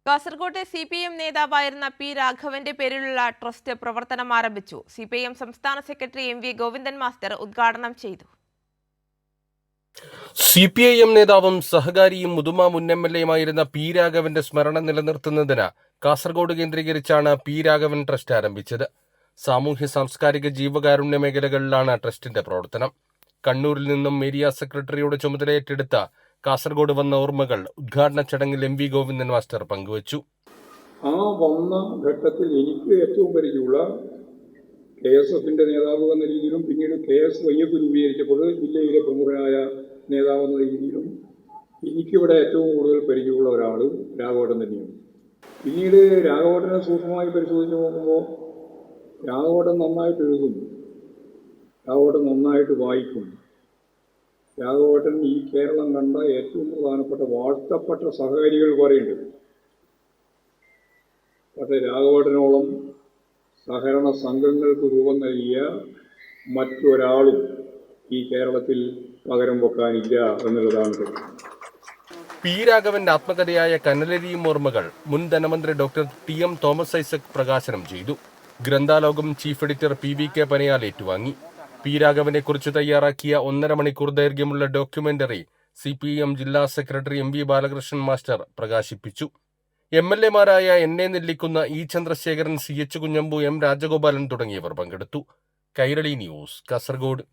കാസർകോട്ടെ CPM നേതാവായിരുന്ന P രാഘവന്റെ പേരിലുള്ള ട്രസ്റ്റ് പ്രവർത്തനം ആരംഭിച്ചു. CPM സംസ്ഥാന സെക്രട്ടറി MV ഗോവിന്ദൻ മാസ്റ്റർ ഉദ്ഘാടനം ചെയ്തു. CPIM നേതാവും സഹകാരിയും മുതുമ മുൻ MLAയുമായിരുന്ന പി രാഘവന്റെ സ്മരണ നിലനിർത്തുന്നതിന് കാസർഗോഡ് കേന്ദ്രീകരിച്ചാണ് പി രാഘവൻ ട്രസ്റ്റ് ആരംഭിച്ചത്. സാമൂഹ്യ സാംസ്കാരിക ജീവകാരുണ്യ മേഖലകളിലാണ് ട്രസ്റ്റിന്റെ പ്രവർത്തനം. കണ്ണൂരിൽ നിന്നും ഏരിയ സെക്രട്ടറിയുടെ ചുമതലയേറ്റെടുത്ത കാസർഗോഡ് വന്ന ഓർമ്മകൾ ഉദ്ഘാടന ചടങ്ങിൽ MV ഗോവിന്ദൻ മാസ്റ്റർ പങ്കുവച്ചു. ആ വന്ന ഘട്ടത്തിൽ എനിക്ക് ഏറ്റവും പരിചയമുള്ള KSFന്റെ നേതാവ് എന്ന രീതിയിലും പിന്നീട് KSY രൂപീകരിച്ചപ്പോൾ ജില്ലയിലെ പ്രമുഖനായ നേതാവ് എന്ന രീതിയിലും എനിക്കിവിടെ ഏറ്റവും കൂടുതൽ പരിചയമുള്ള ഒരാളും രാഘവേട്ടൻ തന്നെയാണ്. പിന്നീട് രാഘവേട്ടനെ സൂക്ഷ്മമായി പരിശോധിച്ച് നോക്കുമ്പോൾ രാഘവേട്ടൻ നന്നായിട്ട് എഴുതുന്നു, രാഘവേട്ടൻ നന്നായിട്ട് വായിക്കുന്നു. രാഘവേട്ടൻ ഈ കേരളം കണ്ട ഏറ്റവും പ്രധാനപ്പെട്ട വാഴ്ത്തപ്പെട്ട സഹകാരികൾ കുറേയുണ്ട്. പക്ഷേ രാഘവേട്ടനോളം സഹകരണ സംഘങ്ങൾക്ക് രൂപം നൽകിയ മറ്റൊരാളും ഈ കേരളത്തിൽ പകരം വെക്കാനില്ല എന്നുള്ളതാണ്. പി രാഘവന്റെ ആത്മകഥയായ കനലരിയും ഓർമ്മകൾ മുൻ ധനമന്ത്രി ഡോക്ടർ TM തോമസ് ഐസക് പ്രകാശനം ചെയ്തു. ഗ്രന്ഥാലോകം ചീഫ് എഡിറ്റർ PVK പനയാൽ ഏറ്റുവാങ്ങി. പി രാഘവനെ കുറിച്ച് തയ്യാറാക്കിയ 1.5 മണിക്കൂർ ദൈർഘ്യമുള്ള ഡോക്യുമെന്ററി CPM ജില്ലാ സെക്രട്ടറി MV ബാലകൃഷ്ണൻ മാസ്റ്റർ പ്രകാശിപ്പിച്ചു. MLAമാരായ NA Nellikkunnu, E Chandrasekharan, CH Kunhambu, M Rajagopalan തുടങ്ങിയവർ പങ്കെടുത്തു. കൈരളി ന്യൂസ്, കാസർഗോഡ്.